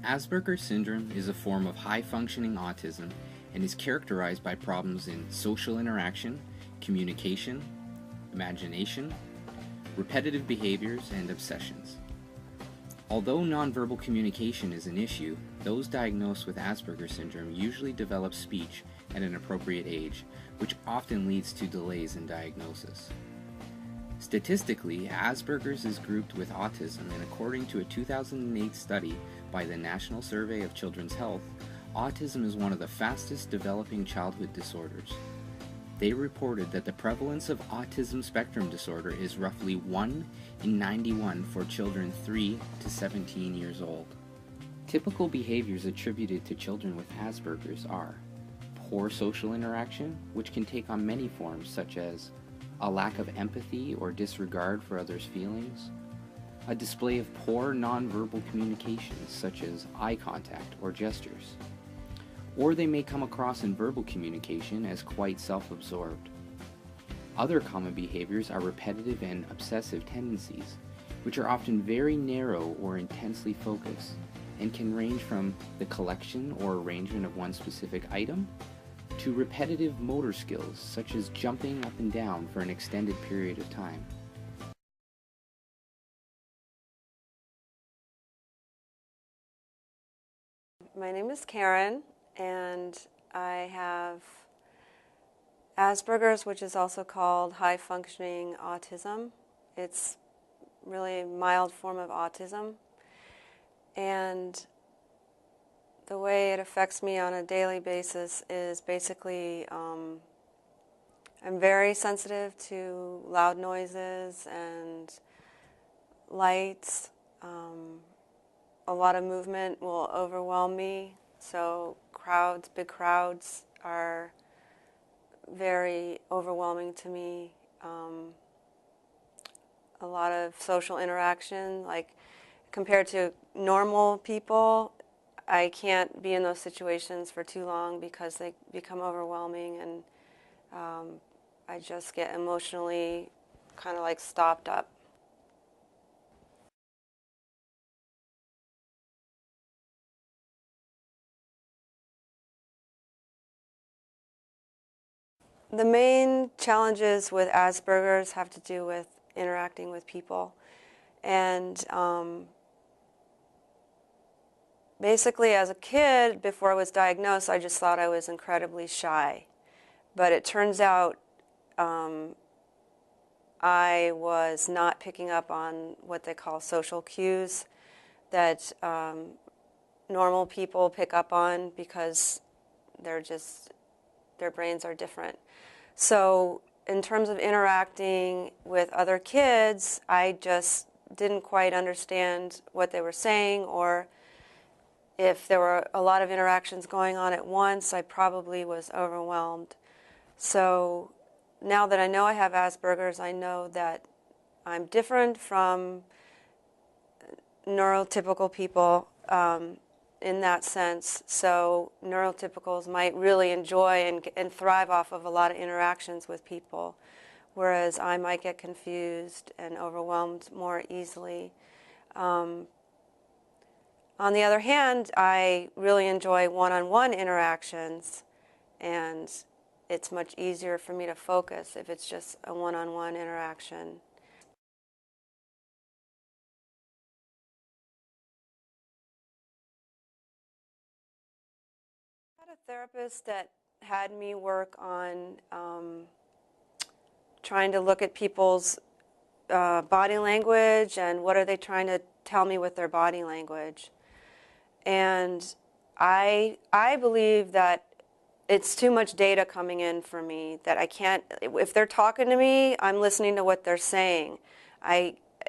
Asperger's syndrome is a form of high-functioning autism and is characterized by problems in social interaction, communication, imagination, repetitive behaviors, and obsessions. Although nonverbal communication is an issue, those diagnosed with Asperger's syndrome usually develop speech at an appropriate age, which often leads to delays in diagnosis. Statistically, Asperger's is grouped with autism, and according to a 2008 study by the National Survey of Children's Health, autism is one of the fastest developing childhood disorders. They reported that the prevalence of autism spectrum disorder is roughly 1 in 91 for children 3 to 17 years old. Typical behaviors attributed to children with Asperger's are poor social interaction, which can take on many forms such as a lack of empathy or disregard for others' feelings, a display of poor nonverbal communications such as eye contact or gestures, or they may come across in verbal communication as quite self-absorbed. Other common behaviors are repetitive and obsessive tendencies, which are often very narrow or intensely focused, and can range from the collection or arrangement of one specific item to repetitive motor skills such as jumping up and down for an extended period of time. My name is Karen, and I have Asperger's, which is also called high-functioning autism. It's really a mild form of autism, and the way it affects me on a daily basis is basically I'm very sensitive to loud noises and lights. A lot of movement will overwhelm me, so big crowds are very overwhelming to me. A lot of social interaction, like compared to normal people, I can't be in those situations for too long because they become overwhelming, and I just get emotionally kind of like stopped up. The main challenges with Asperger's have to do with interacting with people. And basically, as a kid, before I was diagnosed, I just thought I was incredibly shy. But it turns out I was not picking up on what they call social cues that normal people pick up on because their brains are different. So in terms of interacting with other kids, I just didn't quite understand what they were saying, or if there were a lot of interactions going on at once, I probably was overwhelmed. So now that I know I have Asperger's, I know that I'm different from neurotypical people in that sense. So neurotypicals might really enjoy and thrive off of a lot of interactions with people, whereas I might get confused and overwhelmed more easily. On the other hand, I really enjoy one-on-one interactions, and it's much easier for me to focus if it's just a one-on-one interaction. I had a therapist that had me work on trying to look at people's body language and what are they trying to tell me with their body language. And I believe that it's too much data coming in for me, that I can't, if they're talking to me, I'm listening to what they're saying.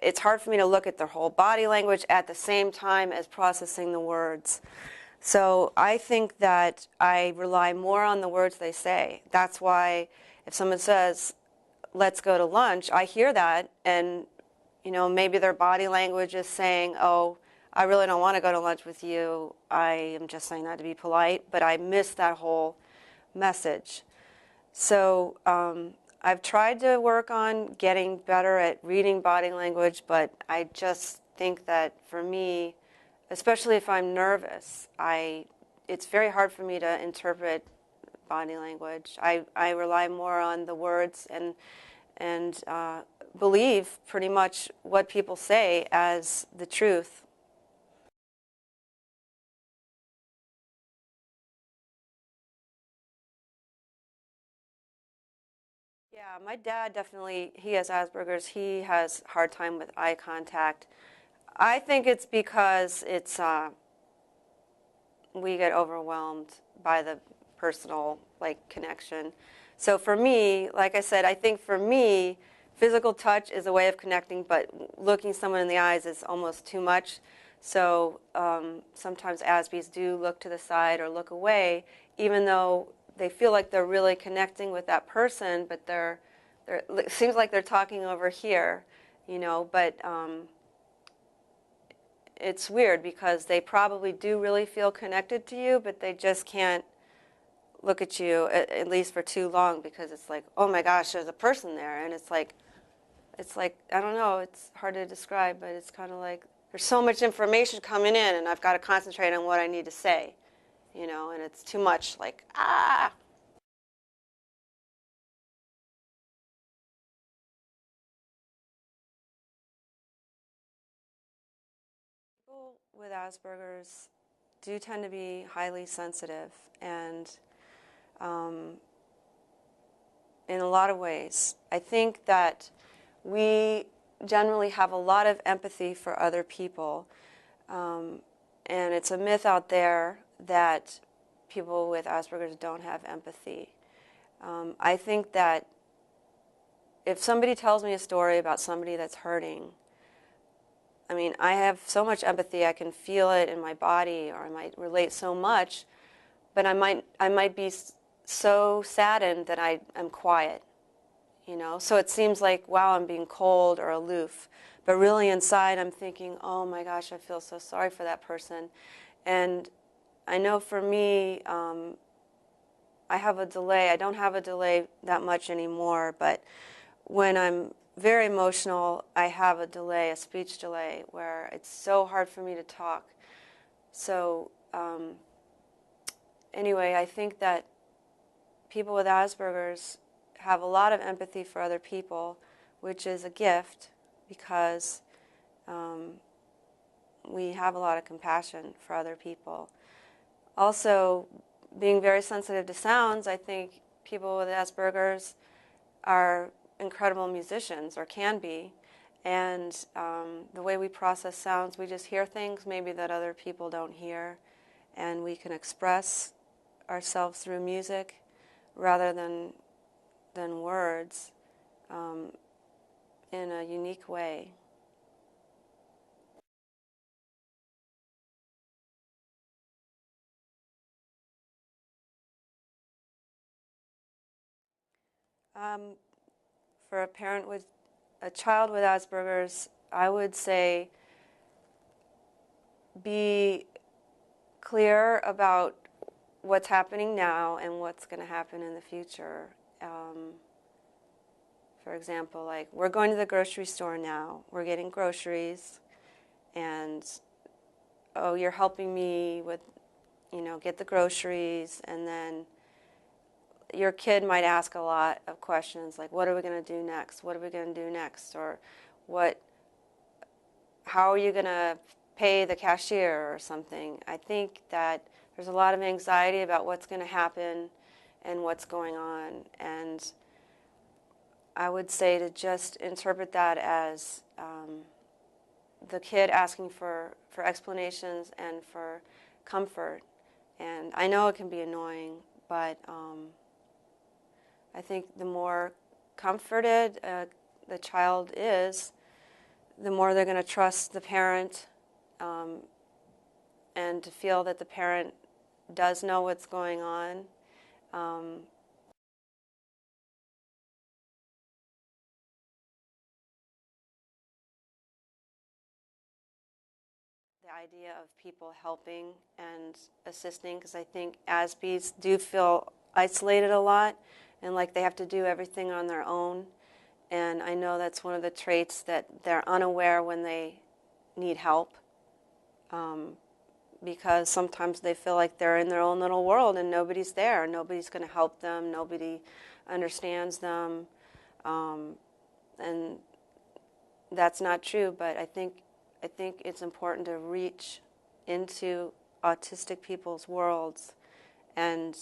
It's hard for me to look at their whole body language at the same time as processing the words. So I think that I rely more on the words they say. That's why if someone says, let's go to lunch, I hear that, and maybe their body language is saying, oh, I really don't want to go to lunch with you. I am just saying that to be polite, but I miss that whole message. So I've tried to work on getting better at reading body language, but I just think that for me, especially if I'm nervous. It's very hard for me to interpret body language. I rely more on the words and believe pretty much what people say as the truth. Yeah, my dad definitely, he has Asperger's. He has a hard time with eye contact. I think it's because we get overwhelmed by the personal like connection. So for me, like I said, I think for me, physical touch is a way of connecting, but looking someone in the eyes is almost too much. So sometimes Asbies do look to the side or look away, even though they feel like they're really connecting with that person, but it seems like they're talking over here, you know, but it's weird because they probably do really feel connected to you, but they just can't look at you, at least for too long, because it's like, oh my gosh, there's a person there. And it's like, I don't know, it's hard to describe, but it's kind of like there's so much information coming in, and I've got to concentrate on what I need to say, you know, and it's too much, like, ah. People with Asperger's do tend to be highly sensitive, and um, in a lot of ways. I think that we generally have a lot of empathy for other people, and it's a myth out there that people with Asperger's don't have empathy. I think that if somebody tells me a story about somebody that's hurting, I mean, I have so much empathy, I can feel it in my body, or I might relate so much, but I might be so saddened that I'm quiet, you know? So it seems like, wow, I'm being cold or aloof. But really inside, I'm thinking, oh my gosh, I feel so sorry for that person. And I know for me, I have a delay. I don't have a delay that much anymore, but when I'm very emotional, I have a delay, a speech delay, where it's so hard for me to talk. So anyway, I think that people with Asperger's have a lot of empathy for other people, which is a gift because we have a lot of compassion for other people. Also, being very sensitive to sounds, I think people with Asperger's are incredible musicians, or can be. And the way we process sounds, we just hear things maybe that other people don't hear, and we can express ourselves through music rather than words in a unique way. Um, for a parent with a child with Asperger's, I would say be clear about what's happening now and what's going to happen in the future. For example, like, we're going to the grocery store now, we're getting groceries, and oh, you're helping me with, you know, get the groceries, and then your kid might ask a lot of questions like, what are we going to do next? What are we going to do next? Or how are you going to pay the cashier or something? I think that there's a lot of anxiety about what's going to happen and what's going on. And I would say to just interpret that as the kid asking for explanations and for comfort. And I know it can be annoying, but I think the more comforted the child is, the more they're going to trust the parent, and to feel that the parent does know what's going on. The idea of people helping and assisting, because I think Asbies do feel isolated a lot and like they have to do everything on their own. And I know that's one of the traits, that they're unaware when they need help. because sometimes they feel like they're in their own little world and nobody's there. Nobody's going to help them. Nobody understands them. And that's not true, but I think it's important to reach into autistic people's worlds and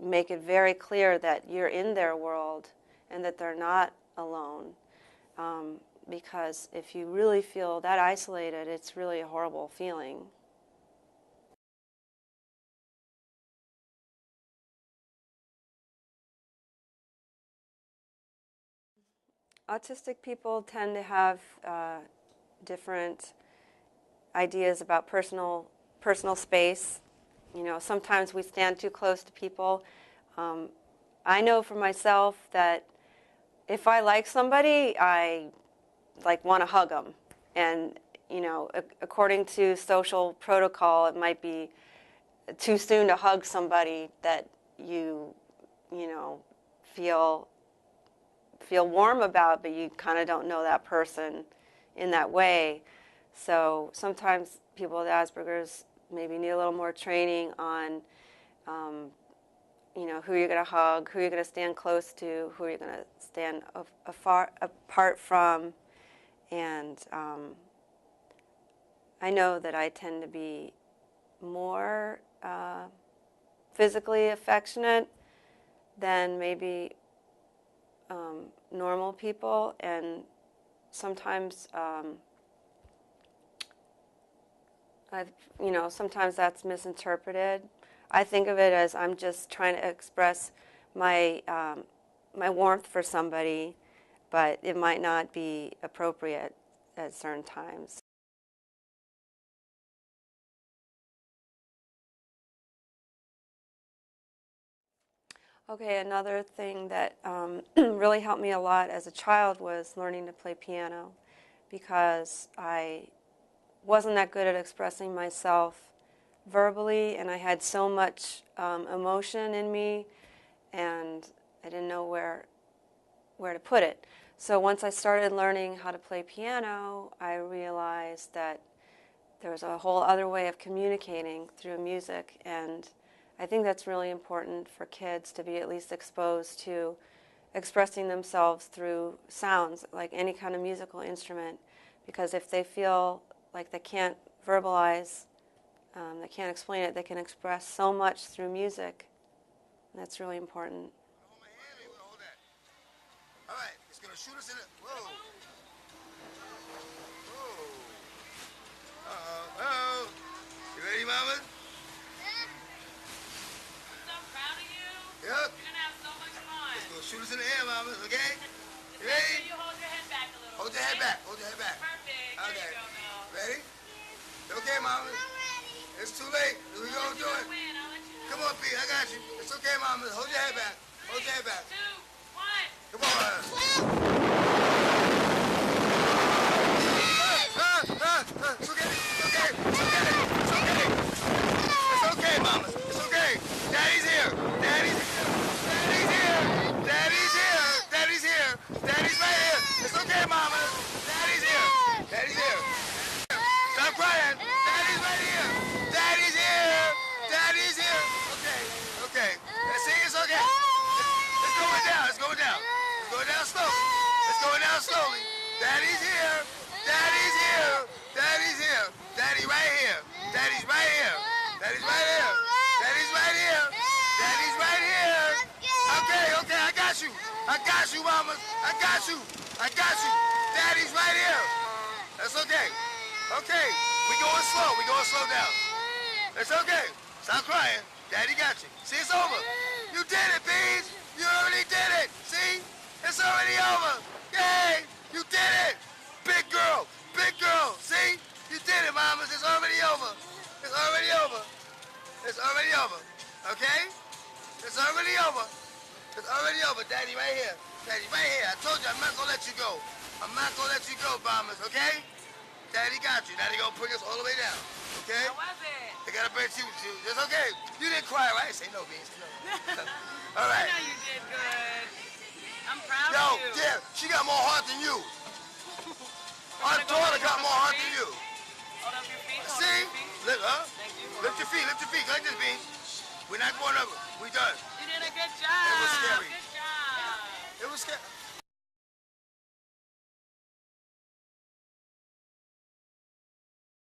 make it very clear that you're in their world and that they're not alone. Because if you really feel that isolated, it's really a horrible feeling. Autistic people tend to have different ideas about personal space. You know, sometimes we stand too close to people. I know for myself that if I like somebody, I want to hug them. And you know, according to social protocol, it might be too soon to hug somebody that you know, feel warm about, but you kind of don't know that person in that way. So sometimes people with Asperger's maybe need a little more training on, you know, who you're going to hug, who you're going to stand close to, who you're going to stand far apart from. And I know that I tend to be more physically affectionate than maybe normal people, and sometimes sometimes that's misinterpreted. I think of it as I'm just trying to express my my warmth for somebody, but it might not be appropriate at certain times. Okay, another thing that really helped me a lot as a child was learning to play piano, because I wasn't that good at expressing myself verbally, and I had so much emotion in me, and I didn't know where to put it. So once I started learning how to play piano, I realized that there was a whole other way of communicating through music, and I think that's really important for kids to be at least exposed to expressing themselves through sounds, like any kind of musical instrument, because if they feel like they can't verbalize, they can't explain it, they can express so much through music. And that's really important. All right, it's going to shoot us in the... Whoa. Whoa. Uh-oh. You ready, mama? So proud of you. Yep. You're going to have so much fun. It's going to shoot us in the air, mama, okay? You ready? You hold your head back a little. Hold your head back. Hold your head back. Perfect. Okay. There you go, now. Ready? Okay, mama. It's too late. We're going to do it. Come on, Pete. I got you. It's okay, mama. Hold your head back. Hold your head back. 2, 1. Come on. It's okay. It's okay. It's okay. It's okay. It's okay, mama. It's okay. Daddy's here. Daddy's here. Daddy's here. Daddy's here. Daddy's here. Daddy's right here. It's okay, mama. Daddy's here. Daddy's here. Stop crying. Daddy's right here. Daddy's here. Daddy's here. Okay. Okay. See, it's okay. It's going down. It's going down. It's going down slowly. It's going down slowly. Daddy's here. Daddy's here. Daddy's here. Daddy right here. Daddy's right here. Daddy's right here. Daddy's right here. Daddy's right here. Okay, okay, I got you. I got you, mamas. I got you. I got you. Daddy's right here. That's okay. Okay. We going slow. We going slow down. It's okay. Stop crying. Daddy got you. See, it's over. You did it, Beans. You already did it. See? It's already over. Yay. You did it. Big girl. Big girl. See? You did it, mamas. It's already over. It's already over. It's already over. Okay? It's already over. It's already over. Daddy right here. Daddy right here. I told you I'm not going to let you go. I'm not going to let you go, mamas. Okay? Daddy got you. Daddy going to bring us all the way down. Okay? How was it? They got to bring you. It's okay. You didn't cry, right? Say no, Beans. Say no. All right. I know you did good. I'm proud Yo, of you. yeah, she got more heart than you. Our daughter got more heart than you. Hold up your feet. Lift, huh? Thank you. Lift your feet, like this, Bean. We're not going over. We done. You did a good job. It was scary. Good job. It was scary.